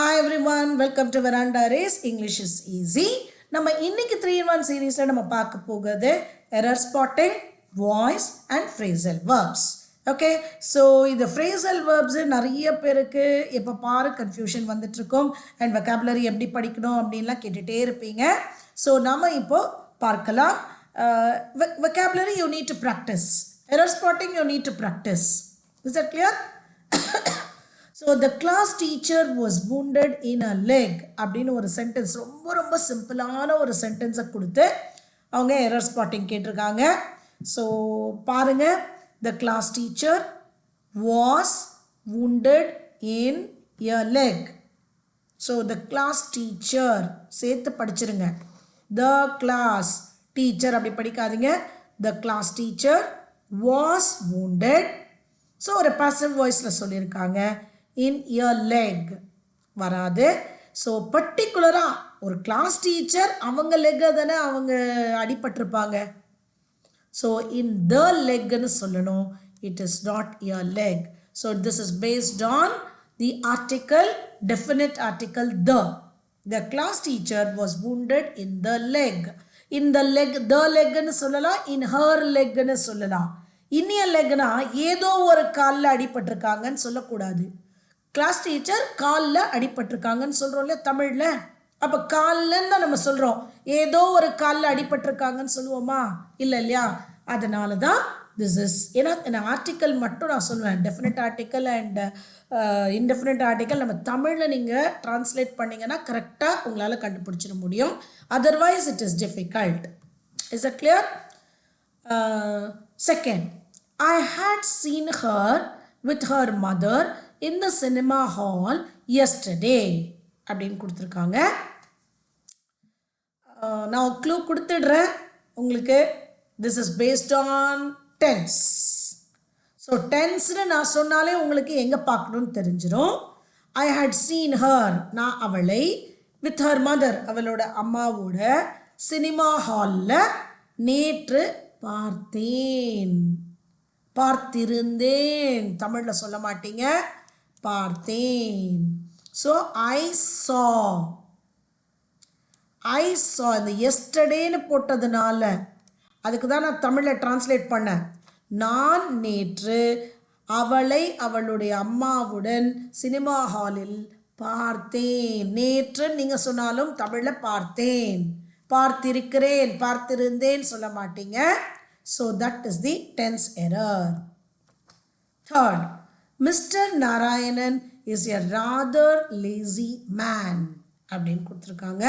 Hi everyone, welcome to Veranda Race. English is easy. நம்ம இன்னைக்கு 3-in-1 சீரீஸ்ல நம்ம பார்க்க போகிறது error spotting, voice and phrasal verbs. Okay, so இந்த phrasal verbs நிறைய பேருக்கு எப்போ பாரு கன்ஃபியூஷன் வந்துட்டு இருக்கும் அண்ட் vocabulary எப்படி படிக்கணும் அப்படின்லாம் கேட்டுகிட்டே இருப்பீங்க. ஸோ நம்ம இப்போ பார்க்கலாம். Vocabulary you need to practice. Error spotting you need to practice. Is that clear? So the class teacher was wounded in a leg அப்படின்னு ஒரு சென்டென்ஸ் ரொம்ப சிம்பிளான ஒரு சென்டென்ஸை கொடுத்து அவங்க எரர் ஸ்பாட்டிங் கேட்டிருக்காங்க. ஸோ பாருங்க, the class teacher was wounded in a leg. So the class teacher சேர்த்து படிச்சிருங்க. The class teacher அப்படி படிக்காதீங்க. The class teacher was wounded. So ஒரு passive voiceல சொல்லியிருக்காங்க. in your leg வராது. ஸோ பர்டிகுலராக ஒரு கிளாஸ் டீச்சர் அவங்க லெக்கை தானே அவங்க அடிபட்டிருப்பாங்க. ஸோ இன் த லெக்னு சொல்லணும். It is not your leg. So this is based on the article, definite article the. The class teacher was wounded in the leg. in the leg, the லெக்னு சொல்லலாம், in her லெக்னு சொல்லலாம். இன்னிய லெக்னா ஏதோ ஒரு காலில் அடிபட்டிருக்காங்கன்னு சொல்லக்கூடாது. Class teacher காலில் அடிபட்டிருக்காங்கன்னு சொல்கிறோம் இல்லையா தமிழில். அப்போ காலில்ன்னு தான் நம்ம சொல்கிறோம், ஏதோ ஒரு காலில் அடிபட்டிருக்காங்கன்னு சொல்லுவோமா? இல்லை இல்லையா? அதனால தான் திஸ் இஸ். ஏன்னா ஆர்டிக்கல் மட்டும் நான் சொல்லுவேன், definite article and indefinite article நம்ம தமிழில் நீங்கள் ட்ரான்ஸ்லேட் பண்ணிங்கன்னா கரெக்டாக உங்களால் கண்டுபிடிச்சிட முடியும். Otherwise it is difficult. Is it clear? Second, I had seen her with her mother in the cinema hall yesterday அப்படின்னு கொடுத்துருக்காங்க. நான் க்ளூ கொடுத்துடுறேன் உங்களுக்கு. This is based on tense. So டென்ஸ்னு நான் சொன்னாலே உங்களுக்கு எங்கே பார்க்கணுன்னு தெரிஞ்சிடும். ஐ ஹேட் சீன் ஹர், நான் அவளை, வித் ஹர் மதர் அவளோட அம்மாவோட, சினிமா ஹாலில் நேற்று பார்த்தேன். பார்த்திருந்தேன் தமிழில் சொல்ல மாட்டீங்க, பார்த்தேன். ஸோ ஐ சா இந்த எஸ்டர்டேன்னு போட்டதுனால அதுக்கு தான் நான் தமிழில் டிரான்ஸ்லேட் பண்ணேன். நான் நேற்று அவளை அவளுடைய அம்மாவுடன் சினிமா ஹாலில் பார்த்தேன். நேற்று நீங்கள் சொன்னாலும் தமிழில் பார்த்தேன், பார்த்திருக்கிறேன், பார்த்திருந்தேன் சொல்ல மாட்டீங்க. So that is the tense error. Third, Mr. Narayanan is a rather lazy man அப்படின்னு கொடுத்துருக்காங்க.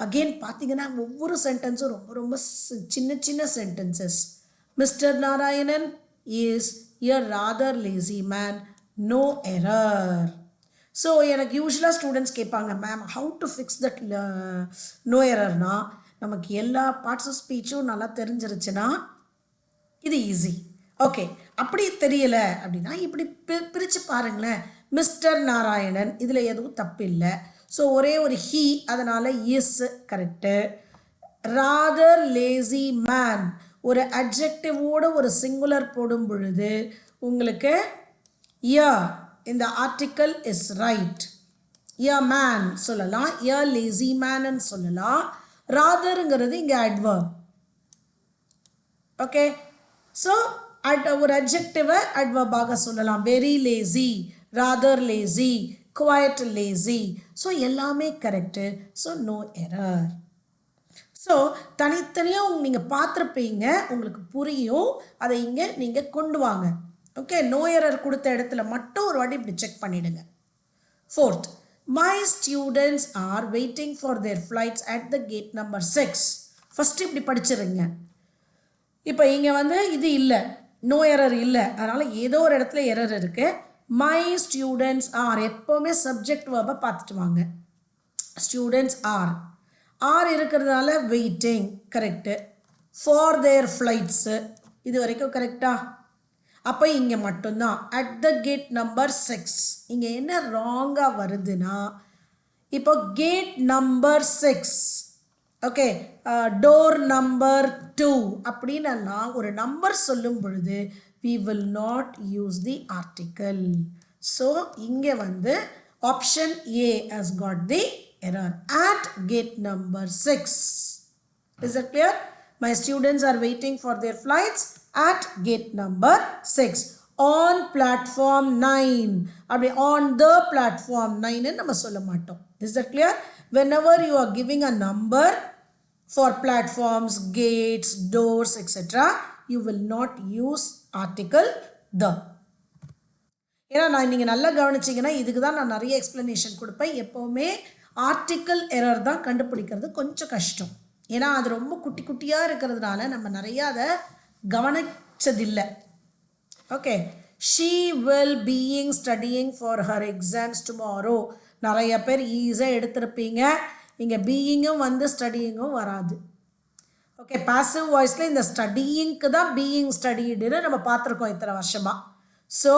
அகெயின் பார்த்தீங்கன்னா ஒவ்வொரு சென்டென்ஸும் ரொம்ப சின்ன sentences. Mister Narayanan is a rather lazy man, no error. So எனக்கு யூஸ்வலாக ஸ்டூடெண்ட்ஸ் கேட்பாங்க, ma'am how to fix that no எரர்னா, நமக்கு எல்லா பார்ட்ஸ் ஆஃப் ஸ்பீச்சும் நல்லா தெரிஞ்சிருச்சுன்னா இது ஈஸி. ஓகே, அப்படி தெரியல அப்படின்னா இப்படி பிரித்து பாருங்களேன். மிஸ்டர் நாராயணன் இதில் எதுவும் தப்பு இல்லை. ஸோ ஒரே ஒரு ஹீ, அதனால் is correct. Rather lazy man ஒரு அட்ஜெக்டிவோட ஒரு சிங்குலர் போடும் பொழுது உங்களுக்கு யா இந்த article is right. Yeah man சொல்லலாம், யா லேசி மேன்னு சொல்லலாம். ராதருங்கிறது இங்கே அட்வர்ப். ஓகே, ஸோ ஒரு அட்ஜெக்டிவை அட்வர்பாக சொல்லலாம். Very lazy, rather lazy, quite lazy. So எல்லாமே correct. So no error. So தனித்தனியாக நீங்கள் பார்த்துருப்பீங்க, உங்களுக்கு புரியும். அதை இங்கே நீங்கள் கொண்டு வாங்க. ஓகே, நோ எரர் கொடுத்த இடத்துல மட்டும் ஒரு வாட்டி இப்படி செக் பண்ணிவிடுங்க. Fourth, my students are waiting for their flights at the gate number 6. First இப்படி படிச்சிருங்க. இப்போ இங்கே இது இல்லை, நோ எரர் இல்லை, அதனால் ஏதோ ஒரு இடத்துல எரர் இருக்குது. மை ஸ்டூடெண்ட்ஸ் ஆர் எப்போவுமே சப்ஜெக்ட் வேர்பை பார்த்துட்டு வாங்க. ஸ்டூடெண்ட்ஸ் ஆர் இருக்கிறதுனால waiting correct. For their flights இது வரைக்கும் கரெக்டா? அப்போ இங்கே மட்டும்தான் அட் த கேட் நம்பர் 6. இங்கே என்ன ராங்காக வருதுன்னா, இப்போ gate number 6, okay, door number 2 அப்படின்னா ஒரு நம்பர் சொல்லும் பொழுது we will not use the article. So இங்கே Option A has got the error at gate number 6. Is that clear? My students are waiting for their flights at gate number 6. On platform 9. On the platform 9 நம்ம சொல்ல மாட்டோம். Is that clear? Whenever you are giving a number for platforms, gates, doors, etc., you will not use article the. ஏன்னா நீங்கள் நல்லா கவனிச்சிங்கன்னா இதுக்கு தான் நான் நிறைய எக்ஸ்ப்ளனேஷன் கொடுப்பேன். எப்போவுமே ஆர்டிக்கல் எரர் தான் கண்டுபிடிக்கிறது கொஞ்சம் கஷ்டம். ஏன்னா அது ரொம்ப குட்டி குட்டியாக இருக்கிறதுனால நம்ம நிறையா அதை கவனிச்சதில்லை. Okay, she will being studying for her exams tomorrow. நிறைய பேர் ஈஸியாக எடுத்திருப்பீங்க. இங்கே பீயிங்கும் வந்து ஸ்டடியிங்கும் வராது. ஓகே, பாசிவ் வாய்ஸில் இந்த ஸ்டடியிங்க்கு தான் பீயிங் ஸ்டடிடுன்னு நம்ம பார்த்துருக்கோம் இத்தனை வருஷமாக. ஸோ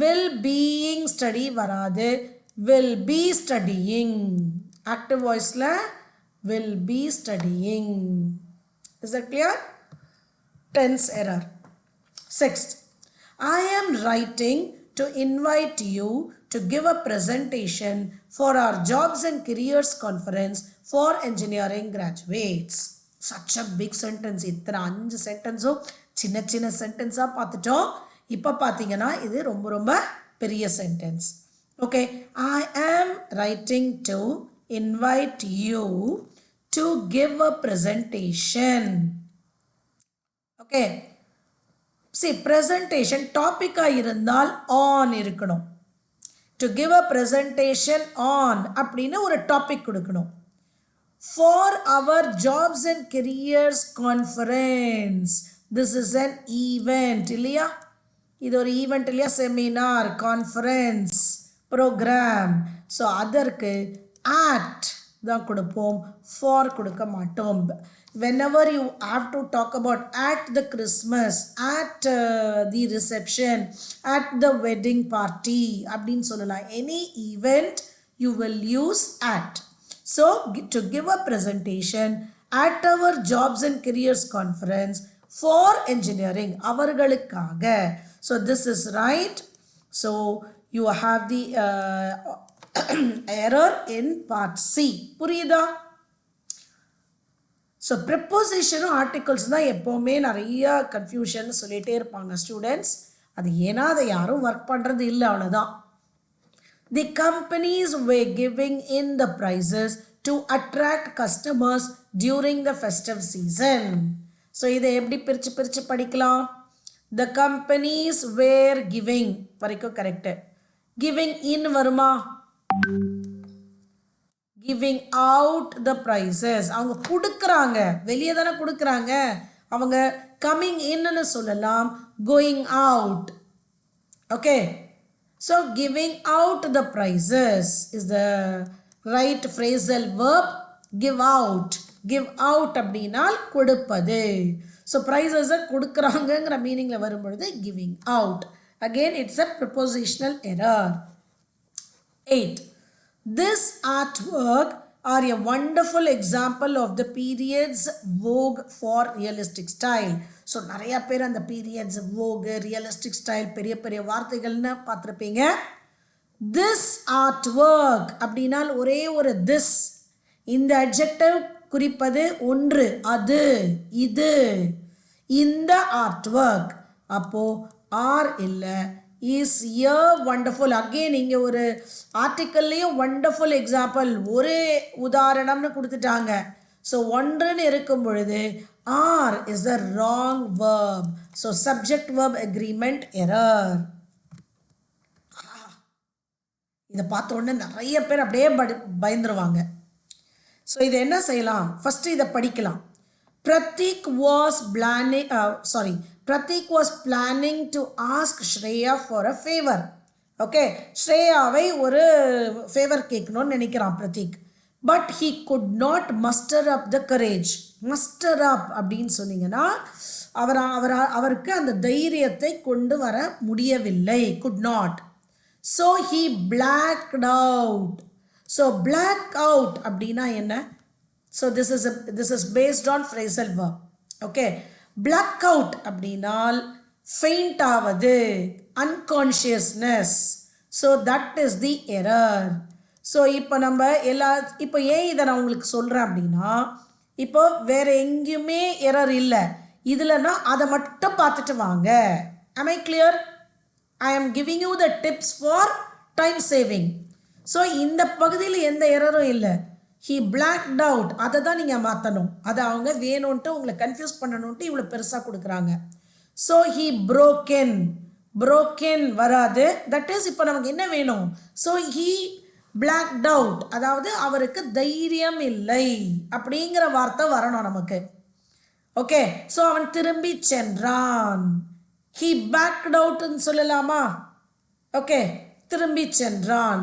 will being study வராது, will be studying. Active voiceல will be studying. Is that clear? Tense error. Sixth, I am writing to invite you to give a presentation for our jobs and careers conference for engineering graduates. Such a big sentence. இத்தனை 5 சென்டென்ஸும் சின்ன சின்ன சென்டென்ஸாக பார்த்துட்டோம். இப்போ பார்த்தீங்கன்னா இது ரொம்ப ரொம்ப பெரிய sentence. Okay, I am writing to invite you to give a presentation. Okay, see presentation டாப்பிக்காக இருந்தால் ஆன் இருக்கணும். To give a presentation on அப்படின்னு ஒரு டாபிக் கொடுக்கணும். For our jobs and careers conference, this is an event இல்லையா? இது ஒரு event இல்லையா? Seminar, conference, program. ஸோ அதற்கு ஆட் தான் கொடுப்போம், ஃபார் கொடுக்க மாட்டோம். whenever you have to talk about at the Christmas, at the reception, at the wedding party அப்படின்னு சொல்லலாம். any event you will use at. So to give a presentation at our jobs and careers conference for engineering, அவர்களுக்காக. So this is right. So you have the error in part C. புரியுதா? So ப்ரிப்போசிஷனும் articles தான் எப்போவுமே நிறைய confusion சொல்லிகிட்டே இருப்பாங்க students. அது ஏன்னா அதை யாரும் ஒர்க் பண்ணுறது இல்லை, அவ்வளோதான். தி companies were giving in the prizes to attract customers during the festive season. So இதை எப்படி பிரித்து பிரித்து படிக்கலாம்? The companies were giving வரைக்கும் கரெக்டு. giving in வருமா? giving out the prizes. அவங்க கொடுக்குறாங்க, வெளியே தானே கொடுக்குறாங்க. அவங்க coming inன்னு சொல்லலாம், going out. Okay, so giving out the prizes is the right phrasal verb. give out, give out அப்படின்னால் கொடுப்பது. ஸோ ப்ரைஸஸை கொடுக்குறாங்கங்கிற மீனிங்கில் வரும்பொழுது giving out. Again, it's a prepositional error. 8. This artwork are a wonderful example of the period's vogue for realistic style. So நிறையா பேர் அந்த periods, vogue, realistic style பெரிய பெரிய வார்த்தைகள்னு பார்த்துருப்பீங்க. This artwork அப்படின்னால் ஒரே ஒரு this. இந்த adjective குறிப்பது ஒன்று, அது, இது, இந்த artwork. அப்போது ஆர் இல்லை, இஸ் எ வண்டர்ஃபுல். அகெயின் இங்கே ஒரு ஆர்டிக்கல்லையும் வண்டர்ஃபுல் எக்ஸாம்பிள், ஒரே உதாரணம்னு கொடுத்துட்டாங்க. ஸோ ஒன்றுன்னு இருக்கும் பொழுது are is the wrong verb. So subject verb agreement error. இதை பார்த்த உடனே நிறைய பேர் அப்படியே பயந்துருவாங்க. ஸோ இதை என்ன செய்யலாம்? ஃபஸ்ட்டு இதை படிக்கலாம். Pratik was planning to ask Shreya for a favor. Okay, ஸ்ரேயாவை ஒரு ஃபேவர் கேட்கணும்னு நினைக்கிறான் Prateek. But he could not muster up the courage. muster up அப்படின்னு சொன்னீங்கன்னா அவருக்கு அந்த தைரியத்தை கொண்டு வர முடியவில்லை. could not. So he blacked out. So black out அப்படின்னா என்ன? So this is based on phrasal verb. Okay, black out அப்படினால் faint ஆவது, unconsciousness. So that is the error. So இப்போ நம்ம இப்போ ஏன் இதை நான் உங்களுக்கு சொல்கிறேன் அப்படின்னா, இப்போ வேறு எங்கேயுமே எரர் இல்லை, இதுலன்னா அதை மட்டும் பார்த்துட்டு வாங்க. am I clear? I am giving you the tips for time saving. So இந்த பகுதியில் எந்த எரரும் இல்லை. he blacked out, அதை தான் நீங்கள் மாற்றணும். அதை அவங்க வேணும்ன்ட்டு உங்களை கன்ஃபியூஸ் பண்ணணுன்ட்டு இவ்வளோ பெருசாக கொடுக்குறாங்க. ஸோ he broken வராது. தட் இஸ் இப்போ நமக்கு என்ன வேணும்? ஸோ he blacked out, அதாவது அவருக்கு தைரியம் இல்லை அப்படிங்கிற வார்த்தை வரணும் நமக்கு. ஓகே, ஸோ அவன் திரும்பி சென்றான். he backed outன்னு சொல்லலாமா? ஓகே, திரும்பி சென்றான்.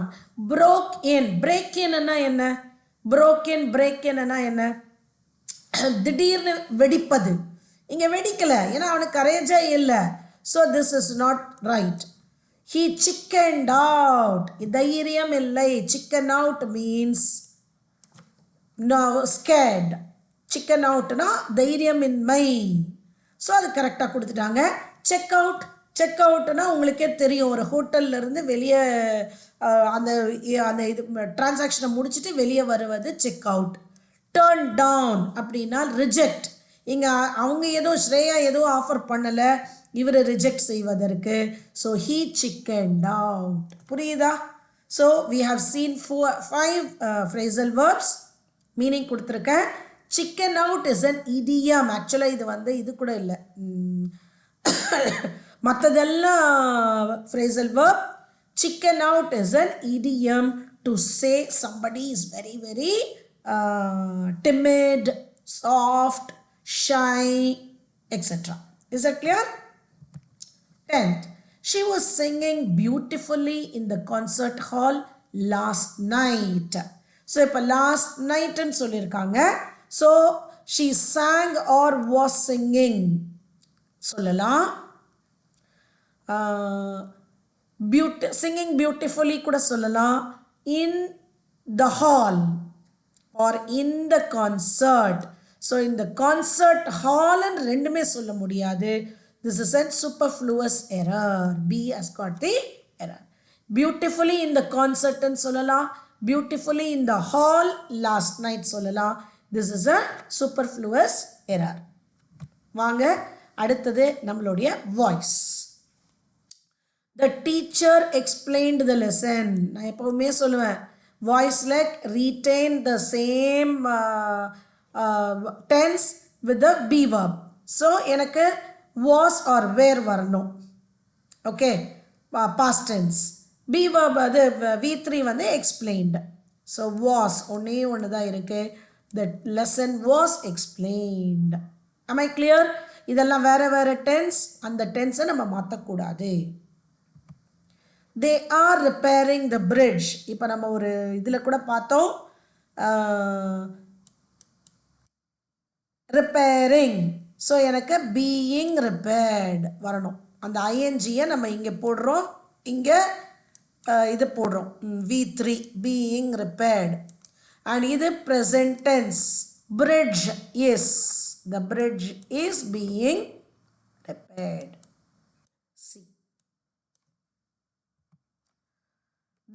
break in என்ன? break in என்ன? திடீர்னு வெடிப்பது. இங்கே வெடிக்கலை, ஏன்னா அவனுக்கு கரேஜே இல்லை. So this is not right. he chickened out, தைரியம் இல்லை. chicken out means no, scared. chicken outனா தைரியமின்மை. ஸோ அது கரெக்டாக கொடுத்துட்டாங்க. செக் அவுட்னா உங்களுக்கே தெரியும், ஒரு ஹோட்டல்லேருந்து வெளியே அந்த இது டிரான்சாக்ஷனை முடிச்சுட்டு வெளியே வருவது செக் அவுட். டர்ன் டவுன் அப்படின்னா ரிஜெக்ட். இங்கே அவங்க ஏதோ ஸ்ரேயா ஏதோ ஆஃபர் பண்ணலை, இவர் ரிஜெக்ட் செய்வதற்கு. So he chickened out. புரியுதா? So we have seen 5 phrasal verbs. Meaning கொடுத்துருக்கேன். chicken out is an idiom. ஆக்சுவலாக இது கூட இல்லை, மற்றதெல்லாம் phrasal verb. chicken out is an idiom to say somebody is very very timid, soft, shy, etc. Is that clear? 10th, she was singing beautifully in the concert hall last night. So இப்போ last night ன்னு சொல்லியிருக்காங்க. So she sang or was singing சொல்லலாம். singing beautifully கூட சொல்லலாம். in the hall or in the concert. So in the concert hall and ரெண்டுமே சொல்ல முடியாது. This is a superfluous error. B has got the error. Beautifully in the concert ன்னு சொல்லலாம். Beautifully in the hall last night சொல்லலாம். This is a superfluous error. வாங்க அடுத்தது நம்மளுடைய voice. The teacher explained the lesson. நான் எப்பவுமே சொல்லுவேன், வாய்ஸில் retain the same tense with the be verb. So எனக்கு was or were வரணும். Okay, past tense. be verb அது V3 வந்து explained. ஸோ was ஒன்றே ஒன்று தான் இருக்குது. The lesson was explained. Am I clear? இதெல்லாம் வேறு வேறு டென்ஸ், அந்த டென்ஸை நம்ம மாற்றக்கூடாது. they are repairing the bridge. இப்போ நம்ம ஒரு இதில் கூட பார்த்தோம், repairing. ஸோ எனக்கு being repaired வரணும். அந்த ஐஎன்ஜியை நம்ம இங்கே போடுறோம், இங்கே இது போடுறோம் V3, being repaired. and இது present tense. bridge is, the bridge is being repaired. See,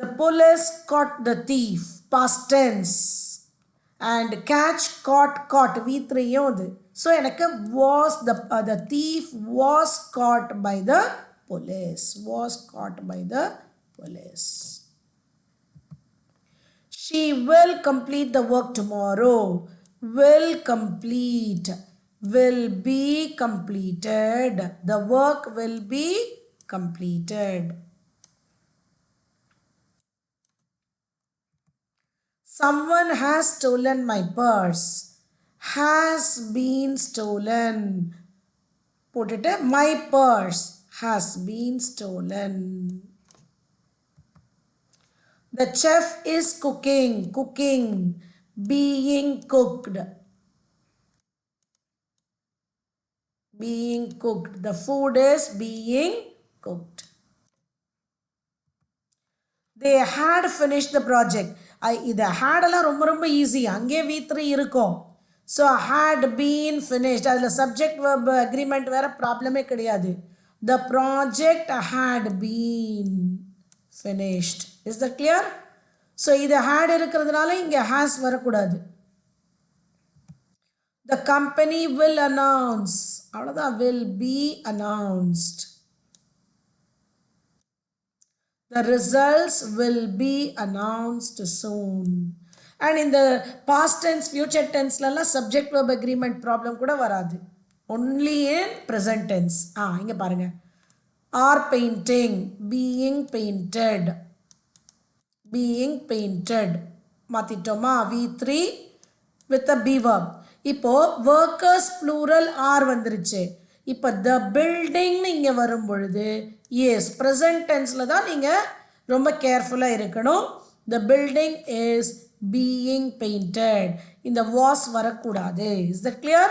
the police caught the thief, past tense. and catch, caught V3 யோது. ஸோ எனக்கு was the thief was caught by the police. was caught by the police. She will complete the work tomorrow. will complete, will be completed. The work will be completed. Someone has stolen my purse. has been stolen. போட்டுட்டு my purse has been stolen. The chef is cooking, being cooked. being cooked. The food is being cooked. They had finished the project. இது had எல்லாம் ரொம்ப ரொம்ப easy, அங்கே V3 இருக்கும். So had been finished, அதில் subject verb agreement வேறு ப்ராப்ளமே கிடையாது. The project had been finished. Is that clear? So இது had இருக்கிறதுனால இங்க has வரக்கூடாது. The company will announce. அவ்வளவுதான், will be announced. The results will be announced soon. And in the past tense, future tense lala subject verb agreement problem கூட வராது. Only in present tense. இங்க பாருங்க. Are painting, being painted. Being painted. மாத்திட்டோமா? V3 with a be verb. இப்போ workers plural are வந்துருச்சு. இப்போ the building இங்க வரும் பொழுது yes present tenseல தான் நீங்க ரொம்ப கேர்ஃபுல்லா இருக்கணும். The building is being painted. இந்த was வரக்கூடாது. Is that clear?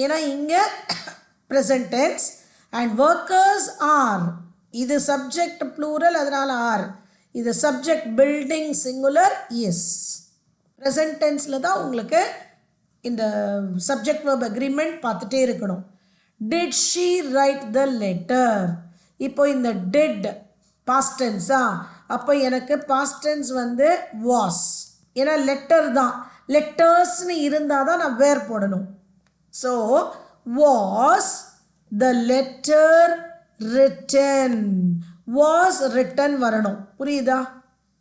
ஏன்னா இங்க present tense and workers are. இது subject plural அதனால are. இது subject building singular yes. present tenseல தான் உங்களுக்கு இந்த subject verb agreement பார்த்துட்டே இருக்கணும். Did she write the letter? இப்போ இந்த did past tense அப்போ எனக்கு past tense வந்து was. ஏன்னா letter தான். lettersனு இருந்தால் தான் நான் where போடணும். So was the letter written? Was written வரணும். புரியுதா?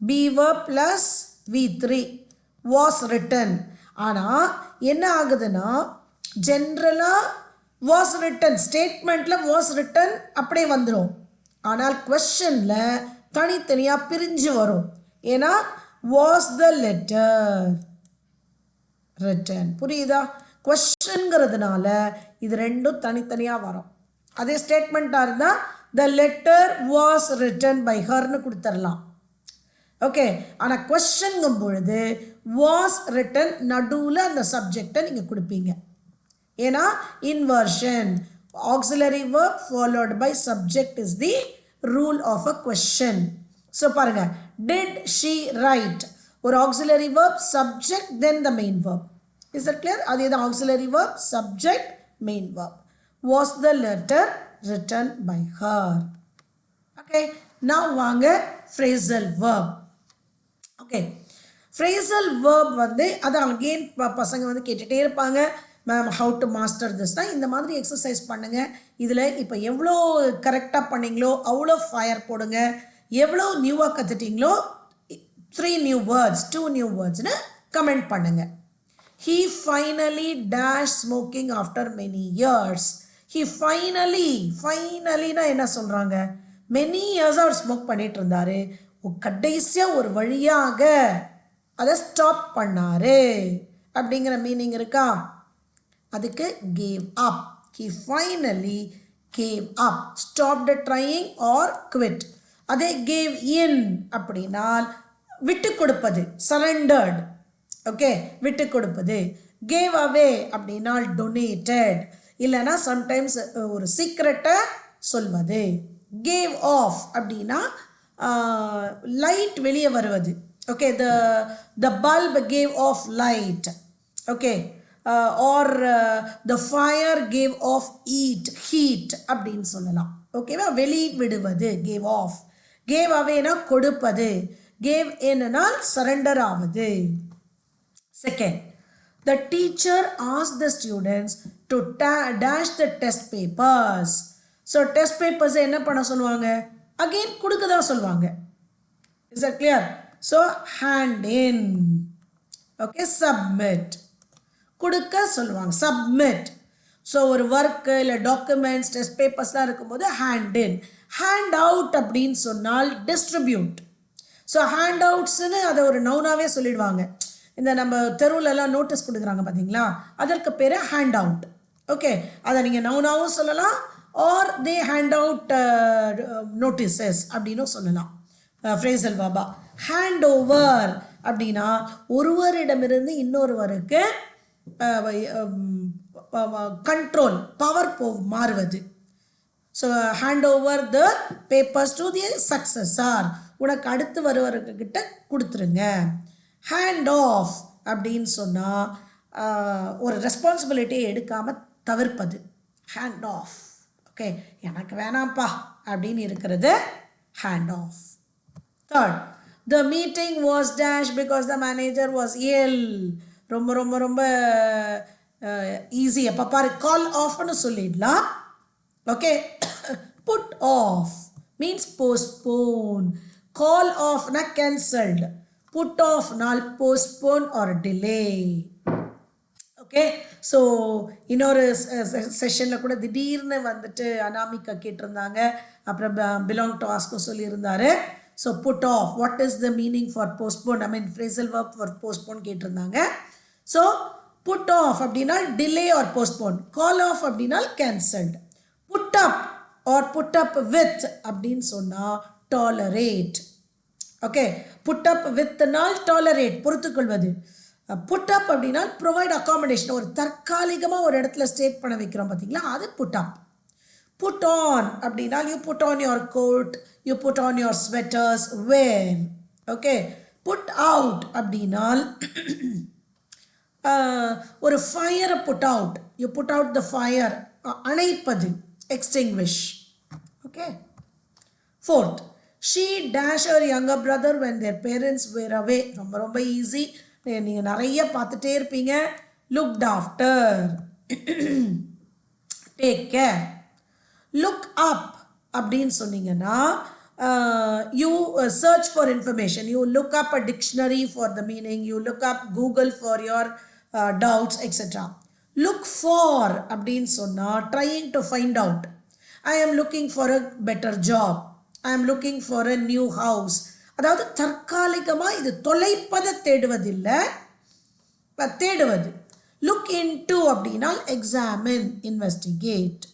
be verb plus V3 was written. ஆனால் என்ன ஆகுதுன்னா ஜென்ரலாக was written ஸ்டேட்மெண்ட்டில் was written அப்படியே வந்துடும். ஆனால் கொஸ்டினில் தனித்தனியாக பிரிஞ்சு வரும். ஏன்னா was the letter written. புரியுதா? கொஸ்டின்ங்கிறதுனால இது ரெண்டும் தனித்தனியாக வரும். அதே ஸ்டேட்மெண்ட்டாக இருந்தால் the letter was written by herன்னு கொடுத்துடலாம். ஓகே, ஆனால் கொஸ்டின்ங்கும் பொழுது வாஸ் ரிட்டன் நடுவில் அந்த சப்ஜெக்டை நீங்கள் கொடுப்பீங்க. ஏன்னா inversion auxiliary verb followed by subject is the rule of a question. So பாருங்க, did she write ஒரு auxiliary verb subject then the main verb. Is that clear? அதே தான் auxiliary verb subject main verb. Was the letter written by her? Okay, now வாங்க phrasal verb. Okay, phrasal verb வந்து அதை again பசங்க வந்து கேட்டுகிட்டே இருப்பாங்க, ma'am how to master this தான். இந்த மாதிரி எக்ஸசைஸ் பண்ணுங்கள். இதில் இப்போ எவ்வளோ கரெக்டாக பண்ணிங்களோ அவ்வளோ ஃபயர் போடுங்க. எவ்வளோ நியூவாக கற்றுட்டிங்களோ 3 நியூ வேர்ட்ஸ் 2 நியூ வேர்ட்ஸ்னு கமெண்ட் பண்ணுங்கள். He finally dashed smoking after many years. He finallyனா என்ன சொல்கிறாங்க? many years அவர் ஸ்மோக் பண்ணிட்டு இருந்தார். கடைசியாக ஒரு வழியாக அதை ஸ்டாப் பண்ணாரு அப்படிங்கிற மீனிங் இருக்கா? அதுக்கு gave up. He finally gave up. Stopped trying or quit. அதே gave in அப்படின்னால் விட்டு கொடுப்பது, surrendered. ஓகே, விட்டு கொடுப்பது. gave away அப்படின்னால் donated. இல்லைனா சம்டைம்ஸ் ஒரு சீக்ரெட்டை சொல்வது. gave off அப்படின்னா லைட் வெளியே வருவது. Okay, the bulb gave off light. Okay, or the fire gave off heat அப்படின்னு சொல்லலாம். ஓகேவா? வெளி விடுவது gave off. gave awayனா கொடுப்பது. gave inனால் சரண்டர் ஆவது. Second, the teacher asked the students to dash the test papers. So test பேப்பர்ஸை என்ன பண்ண சொல்லுவாங்க? அகெயின் கொடுக்க தான் சொல்லுவாங்க. Is that clear? So hand in. Okay, submit கொடுக்க சொல்லுவாங்க, சப்மிட். ஸோ ஒரு ஒர்க்கு இல்லை டாக்குமெண்ட்ஸ் டெஸ்ட் பேப்பர்ஸ்லாம் இருக்கும்போது ஹேண்ட் இன். ஹேண்ட் அவுட் அப்படின்னு சொன்னால் டிஸ்ட்ரிபியூட். ஸோ ஹேண்ட் அவுட்ஸ்னு அதை ஒரு நவுனாகவே சொல்லிடுவாங்க. இந்த நம்ம தெருவுலலாம் நோட்டீஸ் கொடுக்குறாங்க பார்த்தீங்களா, அதற்கு பேர் ஹேண்ட் அவுட். ஓகே, அதை நீங்கள் நவுனாகவும் சொல்லலாம், ஆர் தே ஹேண்ட் அவுட் நோட்டீசஸ் அப்படின்னு சொல்லலாம். ஃப்ரேசல் பாபா. ஹேண்ட் ஓவர் அப்படின்னா ஒருவரிடமிருந்து இன்னொருவருக்கு கண்ட்ரோல் பவர் மாறுவது. So hand over the papers to the successor. உனக்கு அடுத்து வருவர்கிட்ட கொடுத்துருங்க. ஹேண்ட் ஆஃப் அப்படின்னு சொன்னால் ஒரு ரெஸ்பான்சிபிலிட்டியை எடுக்காமல் தவிர்ப்பது. Hand of. ஓகே, எனக்கு வேணாம்ப்பா அப்படின்னு இருக்கிறது hand off. Third, the meeting was dash because the manager was ill. ரொம்ப ரொம்ப ரொம்ப ஈஸி. எப்போ பாரு கால் ஆஃப்னு சொல்லிடலாம். Okay, put off means postpone. Call ஆஃப்னா கேன்சல்டு, புட் ஆஃப்னால் postpone or delay. Okay, so இன்னொரு செஷனில் கூட திடீர்னு வந்துட்டு அனாமிகா கேட்டிருந்தாங்க, அப்புறம் பிலாங் டு ஆஸ்க்கும் சொல்லியிருந்தாரு. So put off, what is the meaning for postpone, I mean phrasal verb for postpone கேட்டிருந்தாங்க. ஸோ புட் ஆஃப் அப்படின்னா delay or postpone, call off அப்படின்னா cancelled, put up or put up with அப்படின்னு சொன்னால் tolerate. Okay, put up வித்னால் tolerate பொறுத்துக்கொள்வது. Put up அப்படின்னா provide accommodation, ஒரு தற்காலிகமாக ஒரு இடத்துல ஸ்டேட் பண்ண வைக்கிறோம் பார்த்தீங்களா, அது புட் அப். புட் ஆன் அப்படின்னா you put on your coat, you put on your sweaters, where. Okay, put out அப்படின்னால் ஒரு ஃபயரை put out, you put out the fire, அணைப்பது, extinguish. Okay, fourth, she dash her younger brother when their parents were away. ரொம்ப ரொம்ப easy, நீங்கள் நிறைய பார்த்துட்டே இருப்பீங்க. Looked after, take care. Look up அப்படின்னு சொன்னீங்கன்னா you search for information, you look up a dictionary for the meaning, you look up Google for your doubts etcetera. Look for அப்படின்னு சொன்னால் trying to find out. I am looking for a better job, I am looking for a new house. அதாவது தற்காலிகமாக இது தொலைப்பதை தேடுவதில்லை, தேடுவது. Look into அப்படின்னா examine, investigate.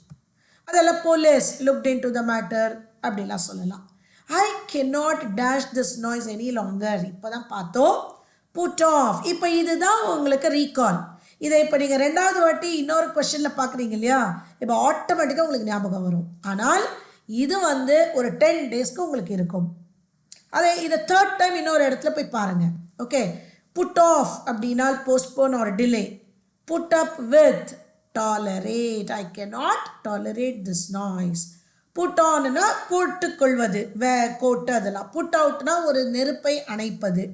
அதெல்லாம் police looked into the matter அப்படிலாம் சொல்லலாம். I cannot dash this noise any longer, இப்போ தான் பார்த்தோம். புட் ஆஃப், இப்போ இதுதான் உங்களுக்கு ரீகால். இதை இப்போ நீங்கள் ரெண்டாவது வாட்டி இன்னொரு கொஸ்டினில் பார்க்குறீங்க இல்லையா, இப்போ ஆட்டோமேட்டிக்காக உங்களுக்கு ஞாபகம் வரும். ஆனால் இது வந்து ஒரு 10 டேஸ்க்கு உங்களுக்கு இருக்கும். இதை தேர்ட் டைம் இன்னொரு இடத்துல போய் பாருங்கள். ஓகே, புட் ஆஃப் அப்படின்னா postpone or delay. Put up with, tolerate, I cannot tolerate this noise. Put ஆன்னா போட்டுக்கொள்வது, கோட்டு அதெல்லாம். புட் அவுட்னா ஒரு நெருப்பை அணைப்பது.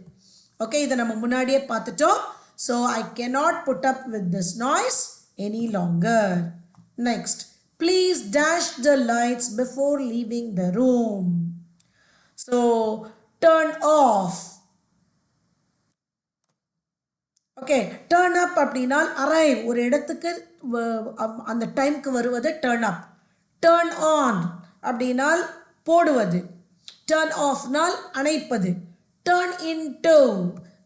ஓகே, இதை நம்ம முன்னாடியே பார்த்துட்டோம். So I cannot put up with this noise any longer. Next, please dash the lights before leaving the room. So turn off. Okay, turn up அப்படின்னா அரைவ், ஒரு இடத்துக்கு அந்த டைமுக்கு வருவது டேர்ன் அப். டேர்ன் ஆன் அப்படின்னால் போடுவது. டேர்ன் ஆஃப்னால் அணைப்பது. டேர்ன் இன்டு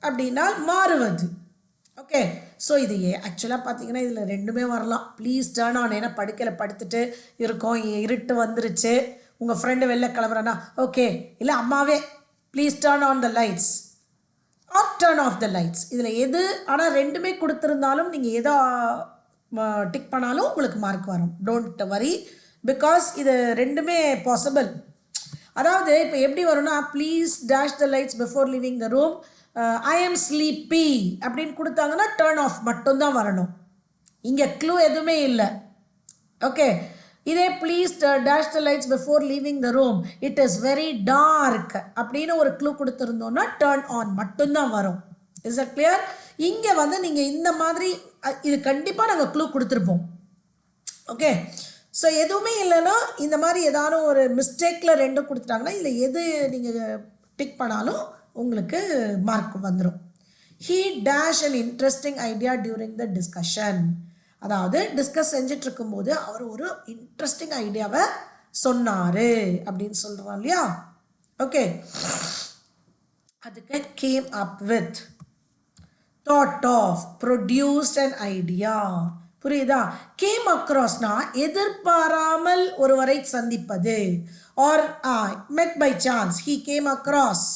அப்படின்னால் மாறுவது. ஓகே, ஸோ இது ஆக்சுவலாக பார்த்தீங்கன்னா இதில் ரெண்டுமே வரலாம். ப்ளீஸ் டேர்ன் ஆன், ஏன்னா படுக்கையில் படுத்துட்டு இருக்கோம், இருட்டு வந்துருச்சு, உங்கள் ஃப்ரெண்டு வெளில கிளம்புறேன்னா ஓகே, இல்லை அம்மாவே please turn on the lights or turn off the lights. இதில் எது, ஆனால் ரெண்டுமே கொடுத்துருந்தாலும் நீங்கள் எதோ டிக் பண்ணாலும் உங்களுக்கு மார்க் வரும். டோன்ட் வரி, பிகாஸ் இது ரெண்டுமே பாசிபிள். அதாவது இப்போ எப்படி வரும்னா, please dash the lights before living the room, I am sleepy அப்படின்னு கொடுத்தாங்கன்னா டேர்ன் ஆஃப் மட்டும்தான் வரணும். இங்கே க்ளூ எதுவுமே இல்லை. ஓகே, இதே please dash the lights before leaving the room, it is very dark அப்படின்னு ஒரு க்ளூ கொடுத்துருந்தோன்னா டேர்ன் ஆன் மட்டும்தான் வரும். Is it clear? இங்கே வந்து நீங்கள் இந்த மாதிரி இது கண்டிப்பாக நாங்கள் க்ளூ கொடுத்துருப்போம். ஓகே, ஸோ எதுவுமே இல்லைன்னா இந்த மாதிரி ஏதாவது ஒரு மிஸ்டேக்கில் ரெண்டும் கொடுத்துட்டாங்கன்னா இதில் எது நீங்கள் டிக் பண்ணாலும் உங்களுக்கு மார்க் வந்துடும். He dash an interesting idea during the discussion. அதாவது டிஸ்கஸ் செஞ்சுட்டு இருக்கும்போது அவர் ஒரு இன்ட்ரெஸ்டிங் ஐடியாவை சொன்னார் அப்படின்னு சொல்கிறோம் இல்லையா. ஓகே, அதுக்கு came up with, thought of, produced an idea. புரியுதா? கேம் அக்ராஸ்னா எதிர்பாராமல் ஒருவரை சந்திப்பது. Or met by chance, he came across,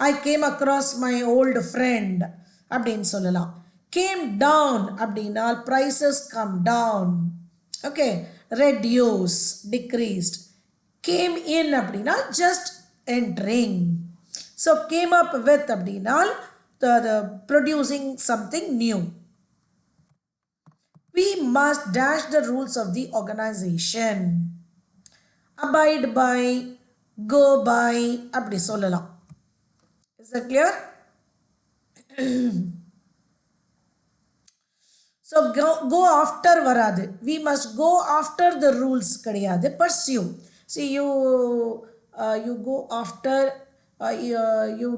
I came across my old friend அப்படின்னு சொல்லலாம். கேம் டவுன் அப்படின்னா prices come down. Okay, reduce, decreased. Came in அப்படின்னா just entering. So came up with அப்படின்னா producing something new. We must dash the rules of the organization. Abide by, go by அப்படி சொல்லலாம். Is that clear? So go after வராது. We must go after the rules கிடையாது. Pursue. See you go after you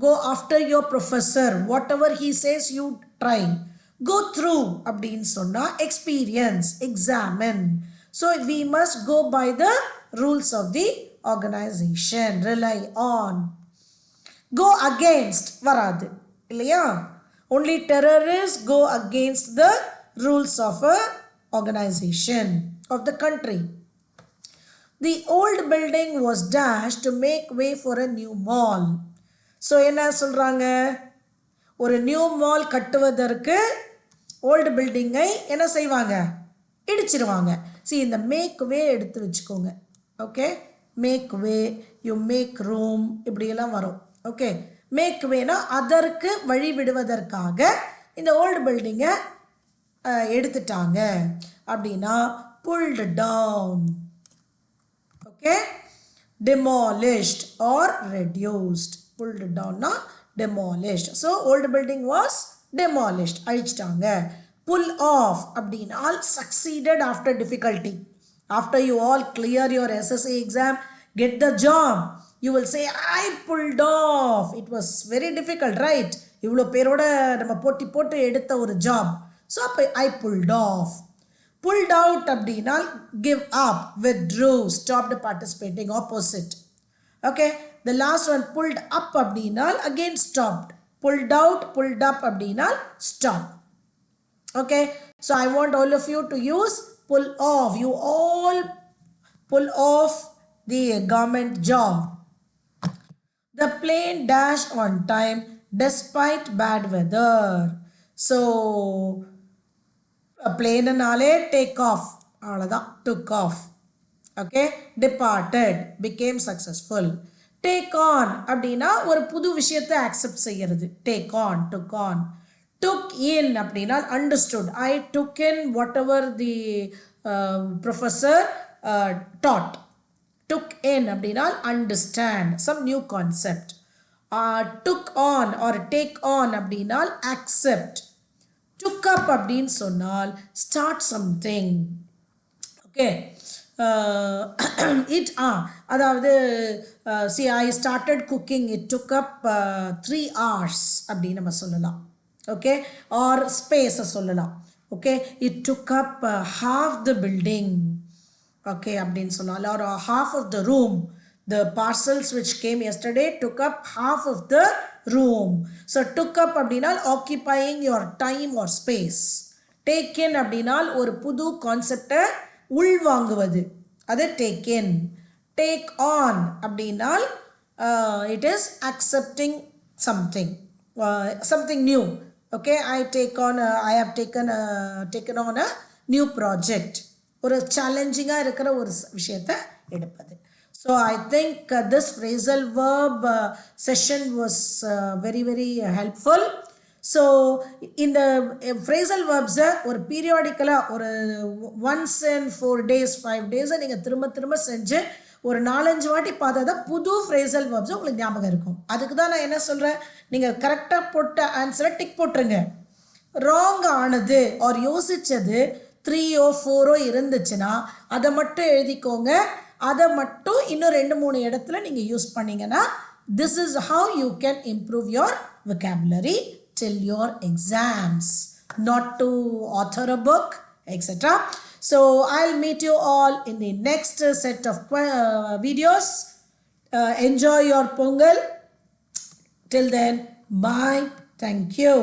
go after your professor. Whatever he says you try. Go through அப்படின்னு சொன்னா experience, examine. So we must go by the rules of the organization. Rely on. Go against வராது இல்லையா? Only terrorists go against the rules of a organization of the country. The old building was dashed to make way for a new mall. So என்ன சொல்றாங்க? ஒரு new mall கட்டுவதற்கு old பில்டிங்கை என்ன செய்வாங்க? இடிச்சிருவாங்க. See இந்த மேக் வே எடுத்து வச்சுக்கோங்க. Okay, make way, you make room, இப்படியெல்லாம் வரும். ஓகே, மேக் வேனா அதற்கு வழி விடுவதற்காக இந்த ஓல்டு பில்டிங்கை எடுத்துட்டாங்க அப்படின்னா pulled down. Okay, demolished or reduced. Pulled down na demolished. So old building was demolished. அழிச்சிட்டாங்க. Pull off அப்படினால் succeeded after difficulty. After you all clear your SSC exam, get the job, you will say I pulled off. It was very difficult, right? இவ்வளோ பேரோட நம்ம போட்டி போட்டு எடுத்த ஒரு job. So அப்போ I pulled off. Pulled out அப்படினால் give up, withdrew, stopped participating, opposite. Okay, the last one pulled up அப்படினால் again stopped. Pulled out, pulled up அப்படினால் stop. Okay, so I want all of you to use pull off. You all pull off the government job. The plane dashed on time despite bad weather. So பிளேனாலே take off, அவ்வளோதான், took off. Okay, departed, became successful. Take on அப்படின்னா ஒரு புது விஷயத்தை accept செய்யறது. Take on, took on. Took in அப்படின்னா understood. I took in whatever the professor taught. Took in அப்படின்னா understand some new concept. Took on or take on அப்படின்னா accept. took up அப்படின்னு சொன்னால் start something. ஓகே, அதாவது see I started cooking, it took up 3 hours அப்படின்னு நம்ம சொல்லலாம். Okay, R ஸ்பேஸை சொல்லலாம். Okay, it took up half the building. Okay அப்படின்னு சொன்னால் or half of the room. The parcels which came yesterday took up half of the room. So took up அப்படினால் occupying your time or space. Take in அப்படினால் ஒரு புது கான்செப்டை உள்வாங்குவது, அது take in. Take on அப்படினால் it is accepting something, something new. Okay, I have taken on a new project. ஒரு சேலஞ்சிங்காக இருக்கிற ஒரு விஷயத்தை எடுப்பது. So I think this phrasal verb session was very very helpful. So in the phrasal verbs ஒரு பீரியாடிக்கலாக ஒரு once in 4 days 5 days நீங்கள் திரும்ப செஞ்சு ஒரு 4-5 வாட்டி பார்த்தா தான் புது phrasal verbs உங்களுக்கு ஞாபகம் இருக்கும். அதுக்கு தான் நான் என்ன சொல்கிறேன், நீங்கள் கரெக்டாக போட்ட ஆன்சரை டிக் போட்டுருங்க. ராங் ஆனது ஆர் யோசித்தது 3 or 4 இருந்துச்சுன்னா அதை மட்டும் எழுதிக்கோங்க. அதை மட்டும் இன்னும் 2-3 இடத்துல நீங்கள் யூஸ் பண்ணிங்கன்னா this is how you can improve your vocabulary till your exams, not to author a book, etc. So I'll meet you all in the next set of videos. Enjoy your Pongal. Till then, bye. Thank you.